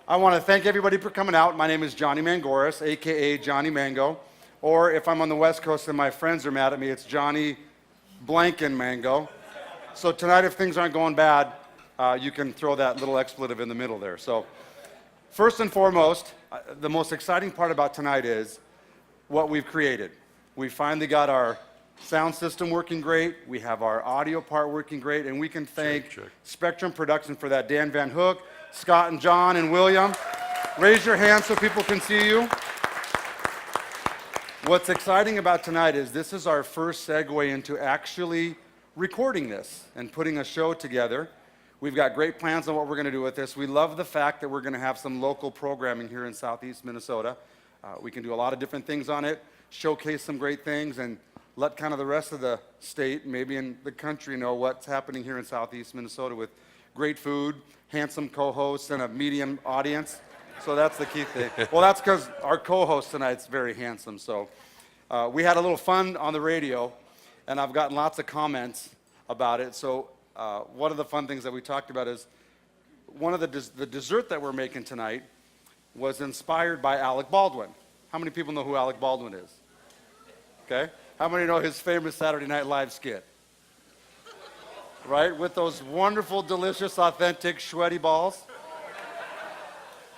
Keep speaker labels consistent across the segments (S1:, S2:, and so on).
S1: I want to thank everybody for coming out. My name is Johnny Mangoris, a.k.a. Johnny Mango. Or if I'm on the West Coast and my friends are mad at me, it's Johnny Blankin Mango. So tonight, if things aren't going bad, you can throw that little expletive in the middle there. So first and foremost, the most exciting part about tonight is what we've created. We finally got our sound system working great. We have our audio part working great. And we can thank Spectrum Production for that. Dan Van Hook, Scott and John and William. Raise your hand so people can see you. What's exciting about tonight is this is our first segue into actually recording this and putting a show together. We've got great plans on what we're going to do with this. We love the fact that we're going to have some local programming here in Southeast Minnesota. We can do a lot of different things on it, showcase some great things, and let kind of the rest of the state, maybe in the country, know what's happening here in Southeast Minnesota with great food, handsome co-hosts, and a medium audience. So that's the key thing. Well, that's because our co-host tonight's very handsome. So we had a little fun on the radio, and I've gotten lots of comments about it. So one of the fun things that we talked about is one of the dessert that we're making tonight was inspired by Alec Baldwin. How many people know who Alec Baldwin is? Okay. How many know his famous Saturday Night Live skit? Right? With those wonderful, delicious, authentic, sweaty balls.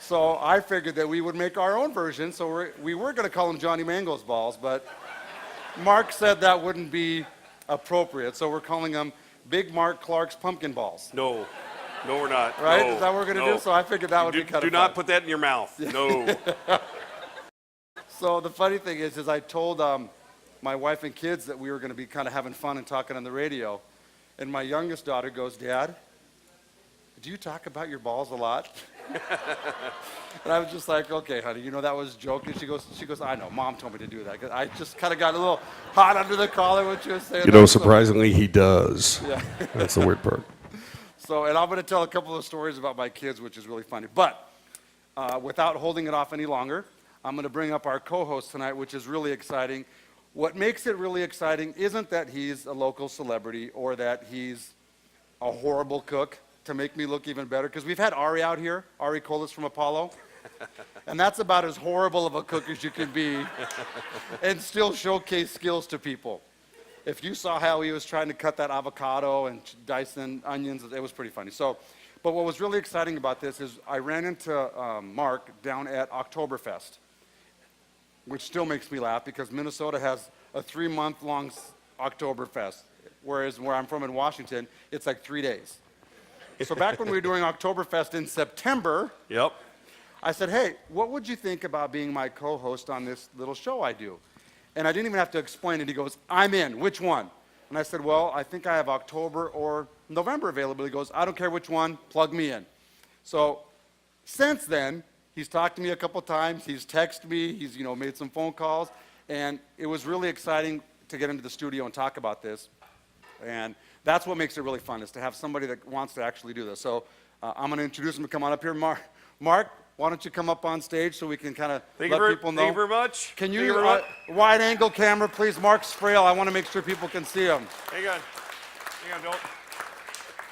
S1: So I figured that we would make our own version. So we were going to call them Johnny Mango's balls, but Mark said that wouldn't be appropriate. So we're calling them Big Mark Clark's pumpkin balls.
S2: No, we're not.
S1: Right?
S2: No,
S1: Is that what we're going to do? So I figured that would be kind of fun.
S2: Do not put that in your mouth. No.
S1: So the funny thing is I told my wife and kids that we were going to be kind of having fun and talking on the radio. And my youngest daughter goes, "Dad, do you talk about your balls a lot?" And I was just like, "Okay, honey, you know that was joking." She goes, "I know, Mom told me to do that." 'Cause I just kind of got a little hot under the collar when she was saying
S3: You know, surprisingly, he does.
S1: Yeah.
S3: That's the weird part.
S1: So, and I'm going to tell a couple of stories about my kids, which is really funny. But without holding it off any longer, I'm going to bring up our co-host tonight, which is really exciting. What makes it really exciting isn't that he's a local celebrity or that he's a horrible cook to make me look even better, because we've had Ari out here, Ari Colas from Apollo, and that's about as horrible of a cook as you can be and still showcase skills to people. If you saw how he was trying to cut that avocado and dicing onions, it was pretty funny. So, but what was really exciting about this is I ran into Mark down at Oktoberfest, which still makes me laugh because Minnesota has a 3-month-long Oktoberfest, whereas where I'm from in Washington, it's like 3 days. So back when we were doing Oktoberfest in September,
S2: Yep.
S1: I said, "Hey, what would you think about being my co-host on this little show I do?" And I didn't even have to explain it. He goes, "I'm in. Which one?" And I said, "Well, I think I have October or November available." He goes, "I don't care which one. Plug me in." So since then, he's talked to me a couple times. He's texted me. He's made some phone calls. And it was really exciting to get into the studio and talk about this. And that's what makes it really fun, is to have somebody that wants to actually do this. So I'm going to introduce him to come on up here. Mark, why don't you come up on stage so we can kind of let people know.
S2: Thank you very much.
S1: Can you, wide angle camera, please? Mark Sprail, I want to make sure people can see him.
S2: Hang on, don't.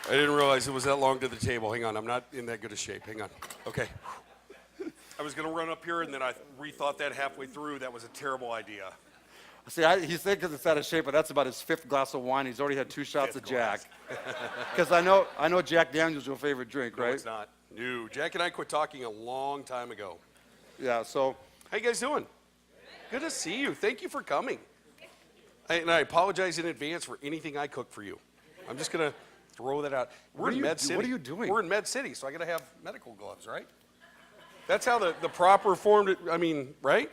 S2: I didn't realize it was that long to the table. Hang on, I'm not in that good a shape. Hang on. Okay. I was going to run up here, and then I rethought that halfway through. That was a terrible idea.
S1: See, he said because it's out of shape, but that's about his 5th glass of wine. He's already had 2 shots of Jack. Because I know Jack Daniel's your favorite drink, right?
S2: No, it's not. No, Jack and I quit talking a long time ago.
S1: Yeah, so.
S2: How you guys doing? Good to see you. Thank you for coming. And I apologize in advance for anything I cook for you. I'm just going to throw that out. We're in Med City.
S1: What are you doing?
S2: We're in Med City, so I got to have medical gloves, right? That's how the proper form, right?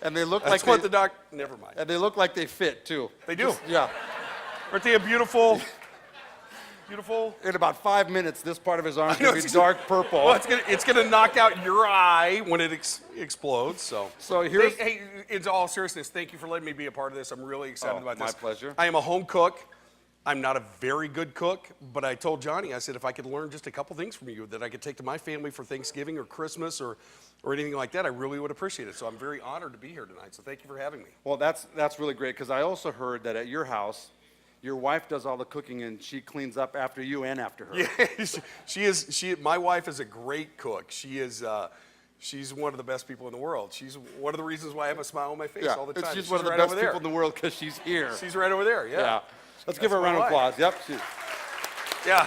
S1: And they look
S2: That's
S1: like
S2: what the doc, never mind.
S1: And they look like they fit, too.
S2: They do.
S1: Yeah.
S2: Aren't they a beautiful?
S1: In about 5 minutes, this part of his arm is going to be dark purple.
S2: Well, it's gonna knock out your eye when it explodes. So
S1: here's.
S2: Hey, in all seriousness, thank you for letting me be a part of this. I'm really excited about this.
S1: My pleasure.
S2: I am a home cook. I'm not a very good cook, but I told Johnny, I said, if I could learn just a couple things from you that I could take to my family for Thanksgiving or Christmas or anything like that, I really would appreciate it. So I'm very honored to be here tonight. So thank you for having me.
S1: Well, that's really great, because I also heard that at your house, your wife does all the cooking and she cleans up after you and after her.
S2: Yeah, my wife is a great cook. She's one of the best people in the world. She's one of the reasons why I have a smile on my face all the time.
S1: She's one of the
S2: right
S1: best
S2: over there.
S1: people in the world because she's here.
S2: She's right over there, yeah.
S1: Let's give her a
S2: my
S1: round of
S2: wife.
S1: applause. Yep.
S2: Yeah.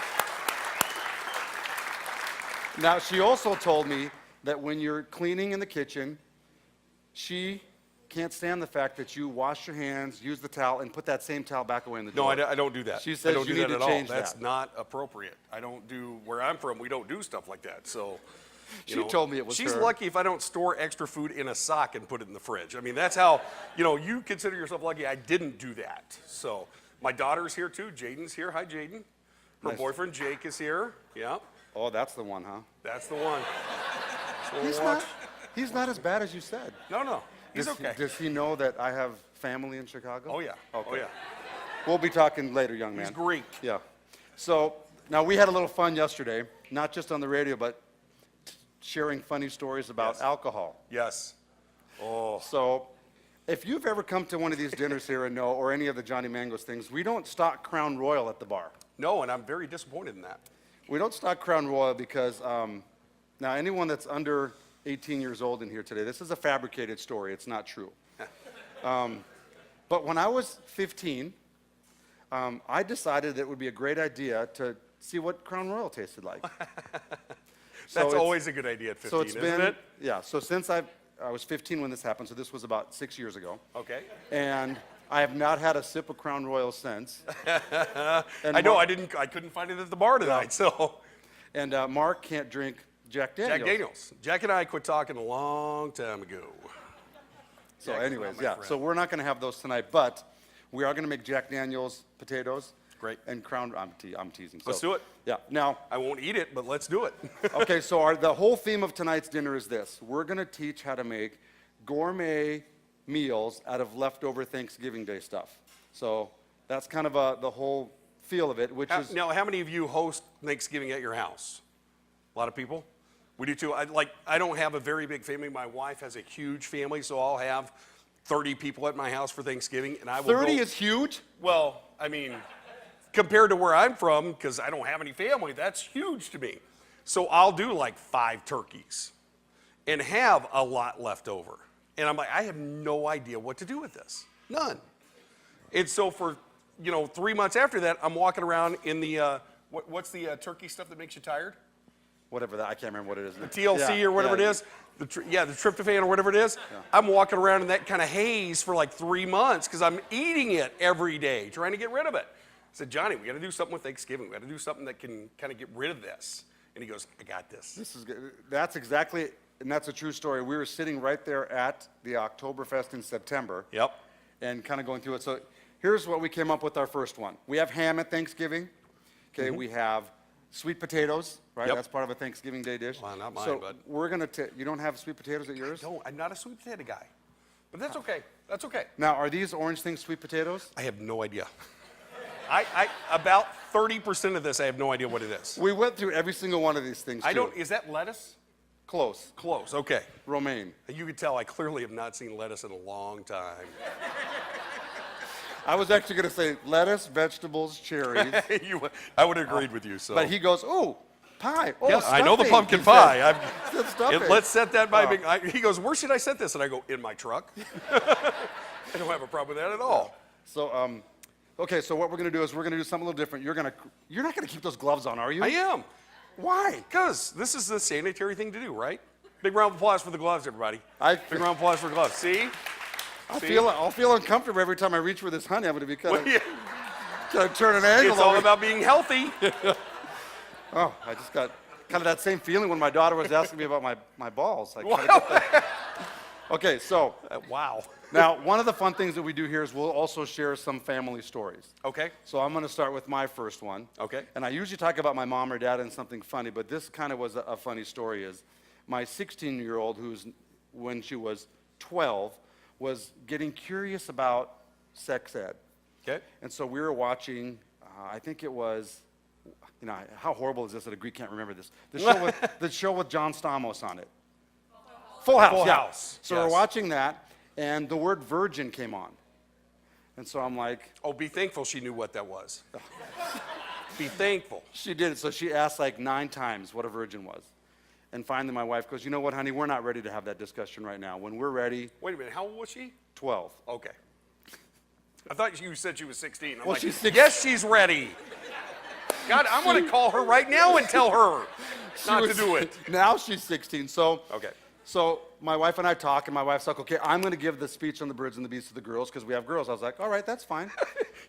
S1: Now, she also told me that when you're cleaning in the kitchen, she can't stand the fact that you wash your hands, use the towel, and put that same towel back away in the
S2: No,
S1: drawer.
S2: I don't do that.
S1: She
S2: I
S1: says
S2: don't
S1: you
S2: do
S1: need
S2: that
S1: to
S2: at
S1: change
S2: all. That's
S1: that.
S2: not appropriate. I don't do, where I'm from, we don't do stuff like that. So,
S1: She told me it was
S2: she's
S1: her.
S2: lucky if I don't store extra food in a sock and put it in the fridge. I mean, that's how, you consider yourself lucky I didn't do that. So, my daughter's here too. Jaden's here. Hi, Jaden. Her
S1: Nice.
S2: boyfriend Jake is here. Yeah,
S1: Oh, that's the one, huh?
S2: that's the one. So
S1: He's not as bad as you said.
S2: No, he's
S1: Does
S2: okay.
S1: Does he know that I have family in Chicago?
S2: Oh, yeah.
S1: Okay.
S2: Oh, yeah.
S1: We'll be talking later, young man.
S2: He's Greek.
S1: Yeah. So now we had a little fun yesterday, not just on the radio, but sharing funny stories about
S2: Yes.
S1: alcohol.
S2: Yes. Oh,
S1: So if you've ever come to one of these dinners here and know, or any of the Johnny Mangos things, we don't stock Crown Royal at the bar.
S2: no, and I'm very disappointed in that.
S1: We don't stock Crown Royal because now anyone that's under 18 years old in here today, this is a fabricated story. It's not true. But when I was 15, I decided it would be a great idea to see what Crown Royal tasted like. So
S2: That's
S1: it's-
S2: always a good idea at 15,
S1: So it's
S2: isn't
S1: been,
S2: it?
S1: yeah, so since I was 15 when this happened, so this was about 6 years ago.
S2: Okay.
S1: And I have not had a sip of Crown Royal since. And
S2: I know,
S1: Mark,
S2: I couldn't find it at the bar tonight, so.
S1: And Mark can't drink Jack Daniels.
S2: Jack Daniels. Jack and I quit talking a long time ago.
S1: So
S2: Jack is
S1: anyways,
S2: not my
S1: yeah,
S2: friend.
S1: so we're not going to have those tonight, but we are going to make Jack Daniels potatoes.
S2: Great.
S1: And Crown, I'm teasing.
S2: Let's
S1: So,
S2: do it.
S1: Yeah, now,
S2: I won't eat it, but let's do it.
S1: okay, so the whole theme of tonight's dinner is this. We're going to teach how to make gourmet meals out of leftover Thanksgiving Day stuff. So that's kind of the whole feel of it, which is...
S2: Now, how many of you host Thanksgiving at your house? A lot of people? We do too. I don't have a very big family. My wife has a huge family, so I'll have 30 people at my house for Thanksgiving, and I will
S1: 30
S2: go,
S1: is huge?
S2: Well, I mean, compared to where I'm from, because I don't have any family, that's huge to me. So I'll do like 5 turkeys and have a lot left over. And I'm like, I have no idea what to do with this. None. And so for, 3 months after that, I'm walking around in the, what's the turkey stuff that makes you tired?
S1: Whatever that, I can't remember what it is.
S2: The TLC or whatever it is. The tryptophan or whatever it is.
S1: Yeah.
S2: I'm walking around in that kind of haze for like 3 months because I'm eating it every day, trying to get rid of it. I said, Johnny, we got to do something with Thanksgiving. We got to do something that can kind of get rid of this. And he goes, I got this.
S1: This is good. That's exactly, and that's a true story. We were sitting right there at the Oktoberfest in September.
S2: Yep.
S1: And kind of going through it. So here's what we came up with our first one. We have ham at Thanksgiving. Okay, we have sweet potatoes, right?
S2: Mm-hmm. Yep.
S1: That's part of a Thanksgiving Day dish.
S2: Well, not mine,
S1: so
S2: but-
S1: we're going to, you don't have sweet potatoes at yours?
S2: No, I'm not a sweet potato guy. But that's okay. That's okay.
S1: Now, are these orange things sweet potatoes?
S2: I have no idea. About 30% of this, I have no idea what it is.
S1: We went through every single one of these things, too.
S2: Is that lettuce?
S1: Close.
S2: Close, okay.
S1: Romaine.
S2: You can tell I clearly have not seen lettuce in a long time.
S1: I was actually going to say lettuce, vegetables, cherries.
S2: I would have agreed with you, so.
S1: But he goes, ooh, pie. Oh,
S2: Yeah, I know the
S1: stuffing,"
S2: pumpkin
S1: he said.
S2: pie.
S1: He said stuffing.
S2: Let's set that by
S1: Oh.
S2: being, he goes, where should I set this? And I go, in my truck. I don't have a problem with that at all.
S1: So, okay, so what we're going to do is we're going to do something a little different. You're not going to keep those gloves on, are you?
S2: I am.
S1: Why?
S2: Because this is the sanitary thing to do, right? Big round of applause for the gloves, everybody. Big round of applause for the gloves. See?
S1: I'll feel uncomfortable every time I reach for this honey. I'm going to be kind
S2: Well, yeah,
S1: of turn an angle.
S2: it's all
S1: over.
S2: about being healthy.
S1: Oh, I just got kind of that same feeling when my daughter was asking me about my balls. I kinda
S2: Wow.
S1: get that. Okay, so
S2: Wow.
S1: now one of the fun things that we do here is we'll also share some family stories.
S2: Okay.
S1: So I'm going to start with my first one.
S2: Okay.
S1: And I usually talk about my mom or dad and something funny, but this kind of was a funny story. Is my 16-year-old, when she was 12, was getting curious about sex ed.
S2: Okay.
S1: And so we were watching, I think it was, how horrible is this that a Greek can't remember this? The show with John Stamos on it. Full House.
S2: Full
S1: yeah.
S2: House,
S1: So
S2: yes.
S1: we're watching that, and the word virgin came on. And so I'm like,
S2: Oh, be thankful she knew what that was. Be thankful.
S1: she did it. So she asked like 9 times what a virgin was. And finally my wife goes, you know what, honey, we're not ready to have that discussion right now. When we're ready,
S2: Wait a minute, how old was she?
S1: 12.
S2: Okay. I thought you said she was 16. I'm
S1: Well,
S2: like,
S1: she's 16.
S2: yes, she's ready. God, I'm going to call her right now and tell her not to do it.
S1: Now she's 16. So,
S2: Okay.
S1: so my wife and I talk, and my wife's like, okay, I'm going to give the speech on the birds and the bees to the girls because we have girls. I was like, all right, that's fine.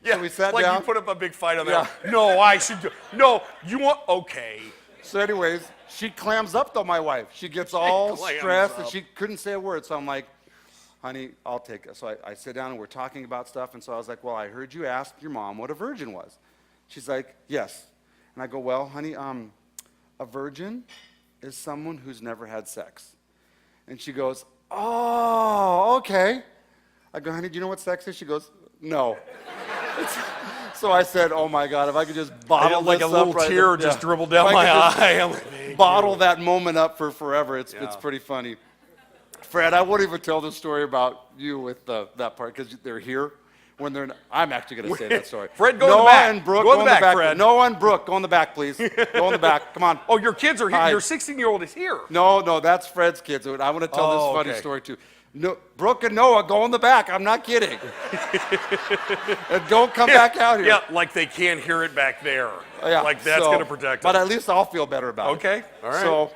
S2: Yeah,
S1: So we sat
S2: like
S1: down.
S2: you put up a big fight on
S1: Yeah.
S2: that. No, I should do. No, you want? Okay.
S1: So anyways, she clams up though, my wife. She gets all
S2: clams
S1: stressed and
S2: up.
S1: she couldn't say a word. So I'm like, honey, I'll take it. So I sit down and we're talking about stuff. And so I was like, well, I heard you ask your mom what a virgin was. She's like, yes. And I go, well, honey, a virgin is someone who's never had sex. And she goes, oh, okay. I go, honey, do you know what sex is? She goes, no. So I said, oh my God, if I could just bottle
S2: Like
S1: this
S2: a little
S1: up right
S2: tear
S1: there.
S2: just
S1: Yeah.
S2: dribbled down
S1: If I
S2: my
S1: could just
S2: eye. I'm like, thank
S1: bottle
S2: you.
S1: that moment up for forever. It's
S2: Yeah.
S1: pretty funny. Fred, I won't even tell the story about you with that part because they're here. When they're, I'm actually going to say that story.
S2: Fred, go in the
S1: Noah
S2: back.
S1: and Brooke,
S2: Go in the back, Fred.
S1: Noah and Brooke, go in the back, please. Go in the back. Come on.
S2: Oh, your kids are here.
S1: Hi.
S2: Your 16-year-old is here.
S1: No, that's Fred's kids. I want to tell
S2: Oh,
S1: this funny
S2: okay.
S1: story too. No, Brooke and Noah, go in the back. I'm not kidding. And don't come back out here.
S2: Yeah, like they can't hear it back there.
S1: Yeah,
S2: Like that's
S1: so-
S2: going to protect
S1: But
S2: them.
S1: at least I'll feel better about it.
S2: Okay, all right.
S1: So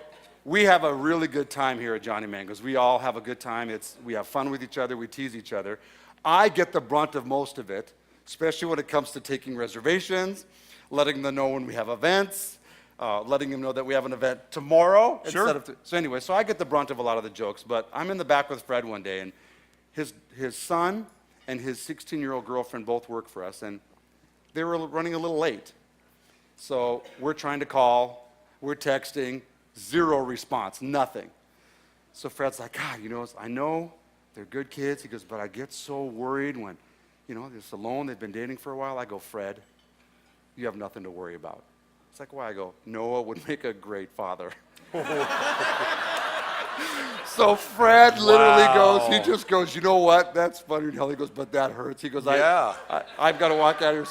S1: we have a really good time here at Johnny Mango's. We all have a good time. We have fun with each other. We tease each other. I get the brunt of most of it, especially when it comes to taking reservations, letting them know when we have events, letting them know that we have an event tomorrow.
S2: Sure.
S1: So anyway, so I get the brunt of a lot of the jokes. But I'm in the back with Fred one day, and his son and his 16-year-old girlfriend both work for us, and they were running a little late. So we're trying to call, we're texting, zero response, nothing. So Fred's like, God, I know they're good kids. He goes, but I get so worried when, they're just alone, they've been dating for a while. I go, Fred, you have nothing to worry about. It's like, why? I go, Noah would make a great father. So Fred literally
S2: Wow.
S1: he just goes, you know what? That's funny as hell. He goes, but that hurts. He goes,
S2: Yeah.
S1: I've got to walk out here.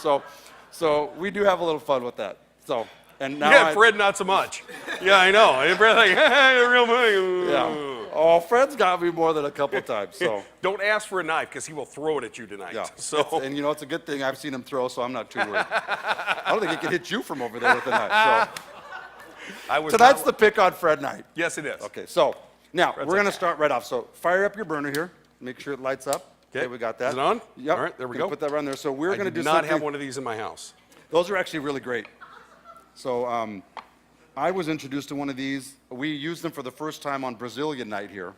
S1: So we do have a little fun with that. So, and now
S2: Yeah, Fred, not so much. Yeah, I know. And Fred's like, hey, real money.
S1: Yeah. Oh, Fred's got me more than a couple times. So,
S2: Don't ask for a knife because he will throw it at you tonight.
S1: yeah.
S2: So
S1: And it's a good thing I've seen him throw, so I'm not too worried. I don't think he can hit you from over there with a knife.
S2: I was
S1: So tonight's
S2: not-
S1: the pick on Fred night.
S2: Yes, it is.
S1: Okay, so now we're
S2: like
S1: going to start right off. So fire up your burner here. Make sure it lights up. Okay, we got that.
S2: Is it on?
S1: Yep.
S2: All right, there we
S1: Gonna
S2: go.
S1: Put that right there. So we're
S2: I
S1: going to
S2: do
S1: do
S2: not
S1: something.
S2: have one of these in my house.
S1: Those are actually really great. So I was introduced to one of these. We used them for the first time on Brazilian night here.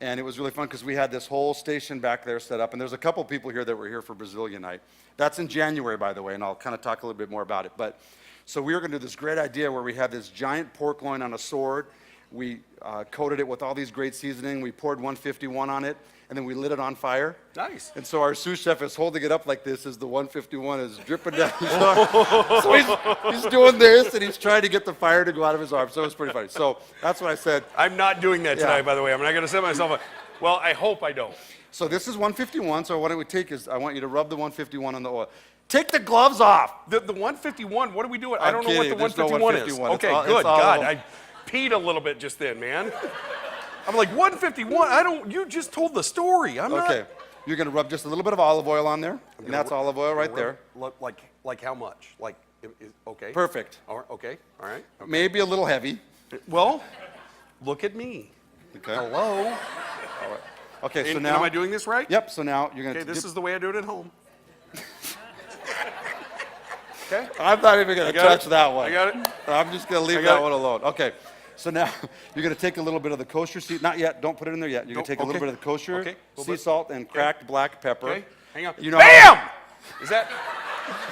S1: And it was really fun because we had this whole station back there set up. And there's a couple people here that were here for Brazilian night. That's in January, by the way, and I'll kind of talk a little bit more about it. But so we were going to do this great idea where we had this giant pork loin on a sword. We coated it with all these great seasoning. We poured 151 on it, and then we lit it on fire.
S2: Nice.
S1: And so our sous chef is holding it up like this as the 151 is dripping down his arm. So he's doing this, and he's trying to get the fire to go out of his arm. So it was pretty funny. So that's what I said.
S2: I'm not doing that tonight,
S1: Yeah.
S2: by the way. I'm not going to set myself up. Well, I hope I don't.
S1: So this is 151. So what it would take is I want you to rub the 151 on the oil. Take the gloves off.
S2: The 151, what are we doing? I
S1: I'm
S2: don't know what the
S1: kidding. There's no
S2: 151 is.
S1: 151. It's
S2: Okay,
S1: all- it's
S2: good.
S1: all of
S2: God,
S1: them.
S2: I peed a little bit just then, man. I'm like, 151? You just told the story. I'm
S1: Okay.
S2: not.
S1: You're going to rub just a little bit of olive oil on there. And that's olive oil right there.
S2: Like how much? Okay.
S1: Perfect.
S2: All right, okay. All right. Okay.
S1: Maybe a little heavy.
S2: Well, look at me.
S1: Okay.
S2: Hello.
S1: Okay, so
S2: And
S1: now.
S2: am I doing this right?
S1: Yep, so now you're going
S2: Okay,
S1: to.
S2: this is the way I do it at home. Okay.
S1: I'm not even going to
S2: got
S1: touch
S2: it.
S1: that one.
S2: I got it.
S1: I'm just going to leave
S2: I got
S1: that
S2: it.
S1: one alone. Okay. So now you're going to take a little bit of the kosher sea. Not yet. Don't put it in there yet. You're going to take a little
S2: Okay.
S1: bit of the kosher
S2: Okay, little
S1: sea
S2: bit.
S1: salt and cracked black pepper.
S2: Okay. Hang on.
S1: You know
S2: Bam! Is that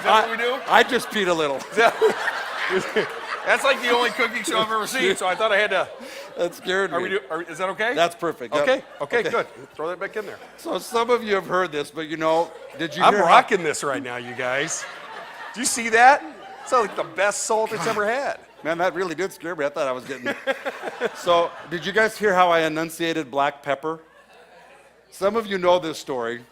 S2: what we do?
S1: I just peed a little.
S2: That's like the only cooking show I've ever seen, so I thought I had to.
S1: That scared me.
S2: Is that okay?
S1: That's perfect. Yep.
S2: Okay. Okay, good. Throw that back in there.
S1: So some of you have heard this, but did you
S2: I'm
S1: hear how-
S2: rocking this right now, you guys. Do you see that? It's like the best salt it's ever had.
S1: Man, that really did scare me. I thought I was getting. So, did you guys hear how I enunciated black pepper? Some of you know this story.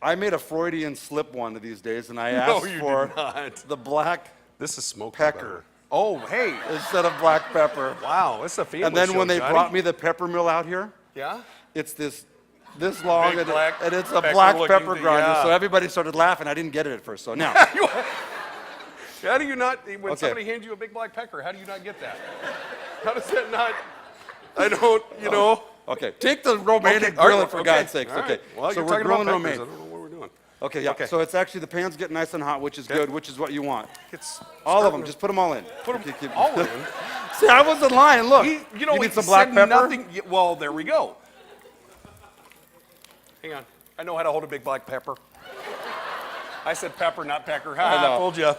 S1: I made a Freudian slip one of these days, and I
S2: No,
S1: asked
S2: you did
S1: for
S2: not.
S1: the black
S2: This is smoked
S1: Pecker.
S2: butter. Oh, hey.
S1: instead of black pepper.
S2: Wow, it's a family
S1: And then
S2: show,
S1: when they
S2: Johnny.
S1: brought me the pepper mill out here,
S2: Yeah?
S1: it's this long,
S2: Big
S1: and,
S2: black
S1: and it's a
S2: pecker
S1: black
S2: looking
S1: pepper
S2: thing,
S1: grinder.
S2: yeah.
S1: So everybody started laughing. I didn't get it at first. So now,
S2: How do you not, when
S1: Okay.
S2: somebody hands you a big black pecker, how do you not get that? How does that not, I don't, you know.
S1: okay, take the romaine and
S2: all
S1: grill
S2: right,
S1: it for
S2: okay,
S1: God's sakes.
S2: all right.
S1: Okay,
S2: Well,
S1: so
S2: you're
S1: we're
S2: talking about
S1: grilling
S2: peckers.
S1: romaine.
S2: I don't know what we're doing.
S1: Okay, yeah.
S2: Okay.
S1: So it's actually the pan's getting nice and hot, which is good, which is what you want.
S2: It's
S1: All of
S2: starting
S1: them, just put them all in.
S2: Put
S1: Okay,
S2: them
S1: keep-
S2: all in.
S1: See, I wasn't lying. Look,
S2: You know,
S1: you
S2: he
S1: need some black
S2: said
S1: pepper.
S2: Nothing, well, there we go. Hang on. I know how to hold a big black pepper. I said pepper, not pecker. Ha,
S1: I know.
S2: I told you.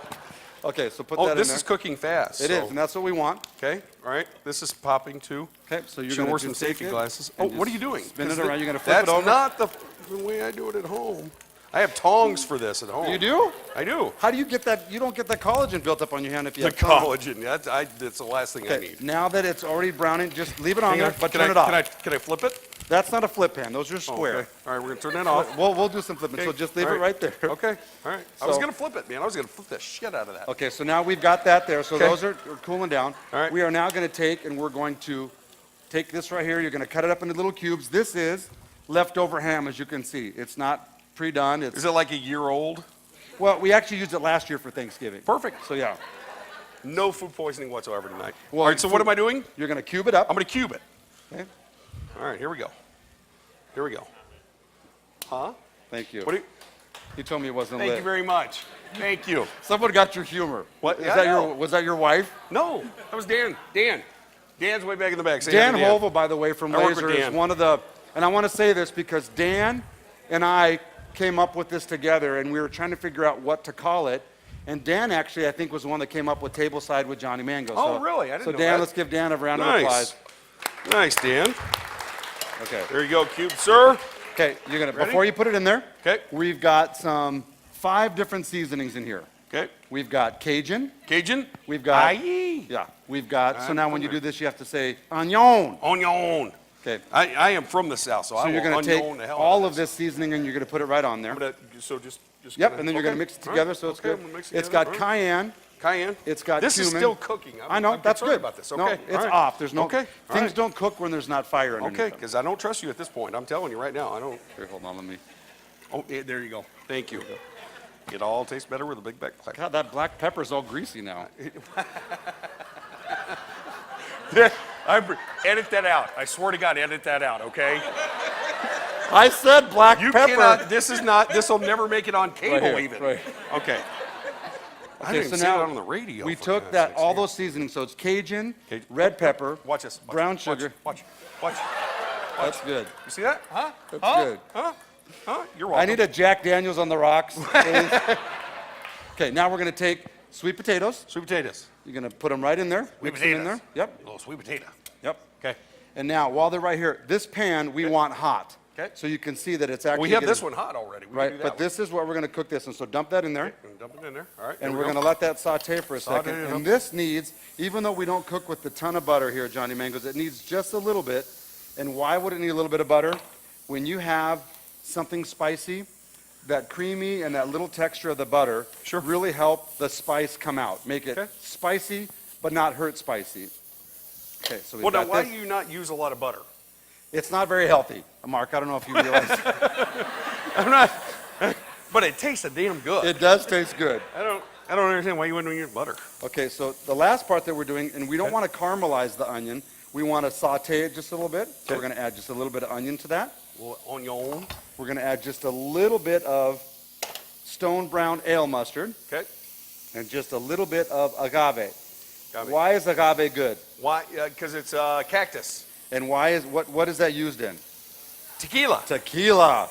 S1: Okay, so put
S2: Oh,
S1: that
S2: this
S1: in
S2: is
S1: there.
S2: cooking fast.
S1: It is, and that's what we want.
S2: Okay, all right. This is popping too.
S1: Okay, so you're
S2: Should
S1: gonna
S2: wear
S1: just
S2: some
S1: take
S2: safety
S1: it
S2: glasses.
S1: and
S2: Oh, what are
S1: just
S2: you doing?
S1: spin it
S2: 'Cause
S1: around. You're gonna flip
S2: that's
S1: it over?
S2: not the way I do it at home. I have tongs for this at home.
S1: You do?
S2: I do.
S1: How do you get that? You don't get that collagen built up on your hand if you
S2: The
S1: have tongue.
S2: collagen. That's the last thing I
S1: Okay,
S2: need.
S1: now that it's already browning, just leave it on
S2: Hang
S1: there,
S2: on.
S1: but
S2: Can
S1: turn
S2: I,
S1: it off.
S2: Can I flip it?
S1: That's not a flip pan. Those are
S2: Oh,
S1: square.
S2: okay. All right, we're gonna turn that off.
S1: We'll do some flipping. So
S2: Okay,
S1: just leave
S2: all
S1: it right there.
S2: Okay, all right. I was
S1: So-
S2: gonna flip it, man. I was gonna flip the shit out of that.
S1: Okay, so now we've got that there. So
S2: Okay.
S1: those are cooling down.
S2: All right.
S1: We are now going to take and we're going to take this right here. You're going to cut it up into little cubes. This is leftover ham, as you can see. It's not pre-done. It's
S2: Is it like a year old?
S1: well, we actually used it last year for Thanksgiving.
S2: Perfect.
S1: So yeah,
S2: No food poisoning whatsoever tonight.
S1: Well,
S2: All right, so what am I doing?
S1: you're going to cube it up.
S2: I'm gonna cube it.
S1: Okay.
S2: All right, here we go. Here we go. Huh?
S1: Thank you.
S2: What do you,
S1: He told me it wasn't
S2: thank
S1: lit.
S2: you very much. Thank you.
S1: Someone got your humor.
S2: What?
S1: Is
S2: Yeah,
S1: that
S2: I know.
S1: was that your wife?
S2: No, that was Dan. Dan's way back in the back. Say
S1: Dan
S2: hi to
S1: Hova, by the way, from
S2: I work with
S1: Laser is
S2: Dan.
S1: one of the, and I want to say this because Dan and I came up with this together and we were trying to figure out what to call it. And Dan actually, I think, was the one that came up with Tableside with Johnny Mango.
S2: Oh,
S1: So-
S2: really? I didn't
S1: So
S2: know
S1: Dan,
S2: that.
S1: let's give Dan a round of
S2: Nice.
S1: applause.
S2: Nice, Dan.
S1: Okay.
S2: There you go, cube, sir.
S1: Okay, you're gonna,
S2: Ready?
S1: before you put it in there,
S2: Okay.
S1: we've got some 5 different seasonings in here.
S2: Okay.
S1: We've got Cajun,
S2: Cajun.
S1: we've got,
S2: Aye.
S1: yeah, we've got, so
S2: I'm
S1: now when you
S2: hungry.
S1: do this, you have to say onion.
S2: Onion.
S1: Okay,
S2: I am from the south, so,
S1: so
S2: I
S1: you're
S2: will
S1: gonna take
S2: onion the hell
S1: all
S2: out
S1: of this seasoning and you're gonna put it right on there.
S2: I'm gonna, so just
S1: Yep,
S2: kinda-
S1: and then you're gonna
S2: okay.
S1: mix it
S2: All
S1: together,
S2: right.
S1: so it's
S2: Okay,
S1: good.
S2: I'm gonna mix it
S1: It's
S2: together.
S1: got
S2: All right.
S1: cayenne,
S2: Cayenne.
S1: it's got
S2: This
S1: cumin.
S2: is still cooking.
S1: I know,
S2: I'm
S1: that's
S2: concerned
S1: good.
S2: about this.
S1: No,
S2: Okay.
S1: it's
S2: all right.
S1: off. There's no,
S2: Okay. all
S1: things
S2: right.
S1: don't cook when there's not fire underneath
S2: Okay,
S1: them.
S2: because I don't trust you at this point. I'm telling you right now. I don't.
S1: Here, hold on, let me.
S2: Oh, yeah, there you go. Thank you. It all tastes better with a big back.
S1: God, that black pepper's all greasy now.
S2: Edit that out. I swear to God, edit that out, okay?
S1: I said black
S2: You
S1: pepper.
S2: cannot, this will never make it on cable
S1: here,
S2: even.
S1: right.
S2: Okay. I
S1: Okay,
S2: didn't
S1: so
S2: see
S1: now
S2: that on the radio.
S1: we
S2: for
S1: took
S2: God's
S1: that,
S2: sakes.
S1: all
S2: Here.
S1: those seasonings. So it's Cajun,
S2: Cajun.
S1: red pepper,
S2: Watch this. Watch,
S1: brown
S2: watch,
S1: sugar.
S2: Watch. Watch.
S1: That's good.
S2: You see that? Huh?
S1: That's
S2: huh?
S1: good.
S2: Huh? Huh? You're
S1: I
S2: welcome.
S1: need a Jack Daniels on the rocks, please. Okay, now we're gonna take sweet potatoes.
S2: Sweet potatoes.
S1: You're gonna put them right in there.
S2: Sweet
S1: Mix them in
S2: potatoes.
S1: there. Yep.
S2: A little sweet potato.
S1: Yep.
S2: Okay.
S1: And now, while they're right here, this pan we want hot.
S2: Okay.
S1: So you can see that it's actually
S2: We have
S1: getting-
S2: this one hot already. We can
S1: right,
S2: do that
S1: but
S2: one.
S1: this is what we're gonna cook this in. So dump that in there.
S2: And dump it in there. All right.
S1: And
S2: here
S1: we're
S2: we
S1: going to
S2: go.
S1: let that saute for a
S2: Saute
S1: second.
S2: it up.
S1: And this needs, even though we don't cook with a ton of butter here, Johnny Mangoes, it needs just a little bit. And why would it need a little bit of butter? When you have something spicy, that creamy and that little texture of the butter
S2: Sure.
S1: really help the spice come out. Make it
S2: Okay.
S1: spicy, but not hurt spicy. Okay, so we've
S2: Well, now,
S1: got
S2: why
S1: this.
S2: do you not use a lot of butter?
S1: It's not very healthy, Mark. I don't know if you realize.
S2: I'm not. But it tastes a damn good.
S1: It does taste good.
S2: I don't understand why you wouldn't use butter.
S1: Okay, so the last part that we're doing, and we don't want to caramelize the onion, we want to saute it just a little bit. So
S2: Okay.
S1: we're going to add just a little bit of onion to that.
S2: A little onion.
S1: We're going to add just a little bit of stone brown ale mustard
S2: Okay.
S1: and just a little bit of agave.
S2: Agave.
S1: Why is agave good?
S2: Why? Because it's cactus.
S1: And why is what is that used in?
S2: Tequila.
S1: Tequila.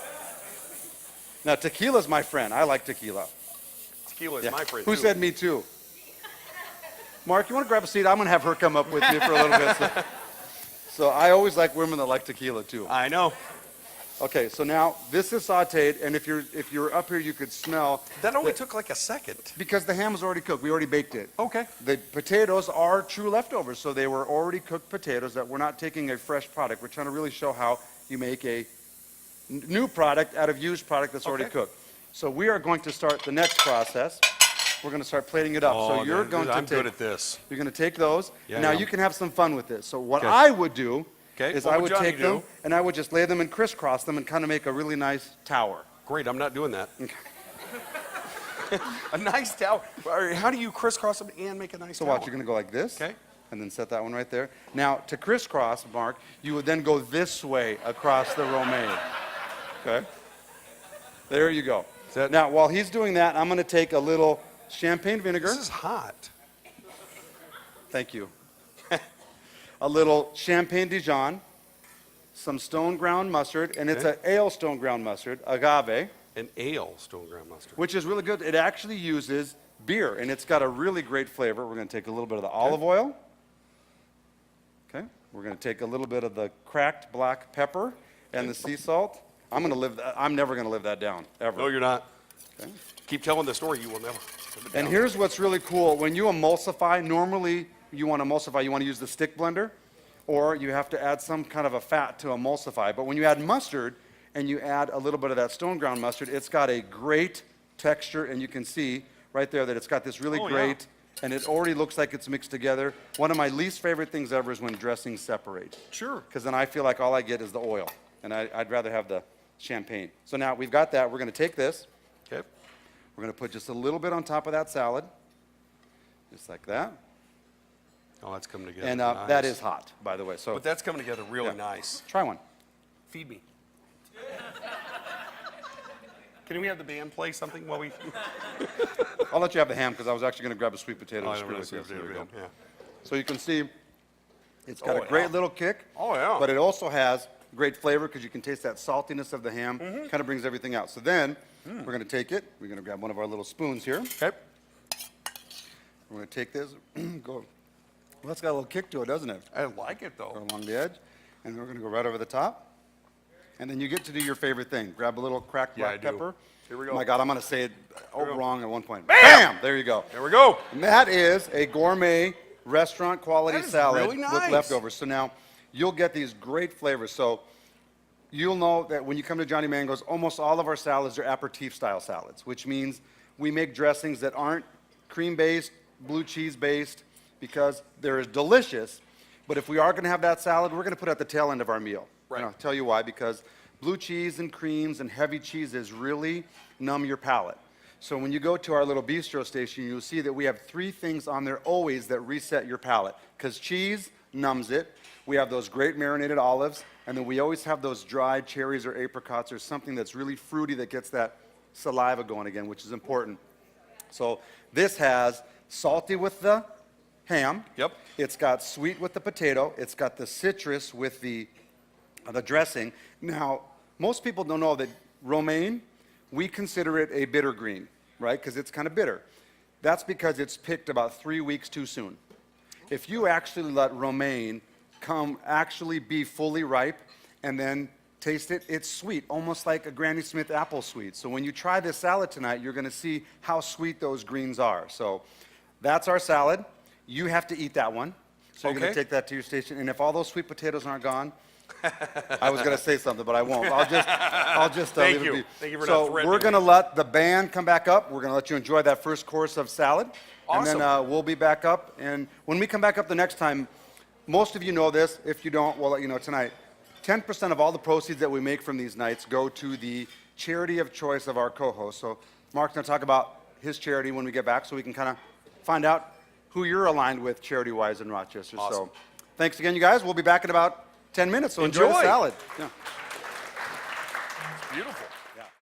S1: Now tequila's my friend. I like tequila.
S2: Tequila is
S1: Yeah.
S2: my friend.
S1: Who
S2: too.
S1: said me too? Mark, you want to grab a seat? I'm going to have her come up with me for a little bit. So I always like women that like tequila too.
S2: I know.
S1: Okay, so now this is sauteed, and if you're up here, you could smell
S2: That only took like a second.
S1: because the ham is already cooked. We already baked it.
S2: Okay.
S1: The potatoes are true leftovers, so they were already cooked potatoes that we're not taking a fresh product. We're trying to really show how you make a new product out of used product that's already
S2: Okay.
S1: cooked. So we are going to start the next process. We're going to start plating it up. So you're
S2: man,
S1: going to
S2: I'm
S1: take,
S2: good at this.
S1: you're going to take those.
S2: Yeah,
S1: now
S2: yeah.
S1: you can have some fun with this. So what
S2: Okay.
S1: I would do
S2: Okay,
S1: is
S2: what
S1: I
S2: would
S1: would
S2: Johnny
S1: take them
S2: do?
S1: and I would just lay them and crisscross them and kind of make a really nice tower.
S2: Great, I'm not doing that. A nice tower. How do you crisscross them and make a nice
S1: So
S2: tower?
S1: watch, you're going to go like this.
S2: Okay.
S1: And then set that one right there. Now, to crisscross, Mark, you would then go this way across the romaine. Okay? There you go.
S2: that-
S1: Now, while he's doing that, I'm going to take a little champagne vinegar.
S2: This is hot.
S1: Thank you. A little champagne Dijon, some stone ground mustard, and it's
S2: Okay.
S1: an ale stone ground mustard, agave,
S2: An ale stone ground mustard.
S1: which is really good. It actually uses beer, and it's got a really great flavor. We're going to take a little bit of the olive oil. Okay. We're going to take a little bit of the cracked black pepper and the sea salt. I'm never going to live that down, ever.
S2: No, you're not.
S1: Okay.
S2: Keep telling the story, you will never. live it
S1: And
S2: down.
S1: here's what's really cool. When you emulsify, normally you want to emulsify, you want to use the stick blender, or you have to add some kind of a fat to emulsify. But when you add mustard and you add a little bit of that stone ground mustard, it's got a great texture, and you can see right there that it's got this really
S2: Oh, yeah.
S1: great, and it already looks like it's mixed together. One of my least favorite things ever is when dressings separate.
S2: Sure.
S1: Because then I feel like all I get is the oil, and I'd rather have the champagne. So now we've got that. We're going to take this.
S2: Okay.
S1: We're going to put just a little bit on top of that salad, just like that.
S2: Oh, that's coming together.
S1: And
S2: nice.
S1: that is hot, by the way. So
S2: But that's coming together really
S1: Yeah.
S2: nice.
S1: try one.
S2: Feed me. Can we have the band play something while we?
S1: I'll let you have the ham because I was actually going to grab a sweet potato.
S2: Oh, I
S1: to
S2: don't
S1: screw
S2: really
S1: with
S2: see
S1: this.
S2: the
S1: There we go.
S2: Yeah.
S1: So you can see it's got
S2: Oh,
S1: a great
S2: yeah.
S1: little kick.
S2: Oh, yeah.
S1: But it also has great flavor because you can taste that saltiness of the ham.
S2: Mm-hmm.
S1: Kind of brings everything out. So then we're going to take it. We're going to grab one of our little spoons here.
S2: Okay.
S1: We're going to take this. Go. Well, that's got a little kick to it, doesn't it?
S2: I like it though.
S1: Go along the edge, and then we're going to go right over the top. And then you get to do your favorite thing. Grab a little cracked
S2: Yeah,
S1: black
S2: I do.
S1: pepper.
S2: Here we go.
S1: Oh my God, I'm going to say it
S2: we go.
S1: wrong at one point.
S2: Bam!
S1: There you go.
S2: There we go.
S1: And that is a gourmet restaurant quality
S2: That is
S1: salad
S2: really nice.
S1: with leftovers. So now you'll get these great flavors. So you'll know that when you come to Johnny Mango's, almost all of our salads are aperitif style salads, which means we make dressings that aren't cream-based, blue cheese-based, because they're delicious. But if we are going to have that salad, we're going to put it at the tail end of our meal.
S2: Right.
S1: And I'll tell you why, because blue cheese and creams and heavy cheeses really numb your palate. So when you go to our little bistro station, you'll see that we have 3 things on there always that reset your palate. Because cheese numbs it. We have those great marinated olives. And then we always have those dried cherries or apricots or something that's really fruity that gets that saliva going again, which is important. So this has salty with the ham.
S2: Yep.
S1: It's got sweet with the potato. It's got the citrus with the dressing. Now, most people don't know that romaine, we consider it a bitter green, right? Because it's kind of bitter. That's because it's picked about 3 weeks too soon. If you actually let romaine actually be fully ripe and then taste it, it's sweet, almost like a Granny Smith apple sweet. So when you try this salad tonight, you're going to see how sweet those greens are. So that's our salad. You have to eat that one. So you're going
S2: Okay.
S1: to take that to your station. And if all those sweet potatoes aren't gone, I was going to say something, but I won't. I'll just
S2: Thank
S1: leave
S2: you.
S1: it be.
S2: Thank you for
S1: So
S2: not threatening
S1: we're going to
S2: me.
S1: let the band come back up. We're going to let you enjoy that first course of salad. And
S2: Awesome.
S1: then we'll be back up. And when we come back up the next time, most of you know this. If you don't, we'll let you know tonight. 10% of all the proceeds that we make from these nights go to the charity of choice of our co-host. So Mark's going to talk about his charity when we get back so we can kind of find out who you're aligned with charity-wise in Rochester.
S2: Awesome.
S1: So thanks again, you guys. We'll be back in about 10 minutes, so enjoy the
S2: Enjoy.
S1: salad. Yeah.
S2: Beautiful.
S1: Yeah.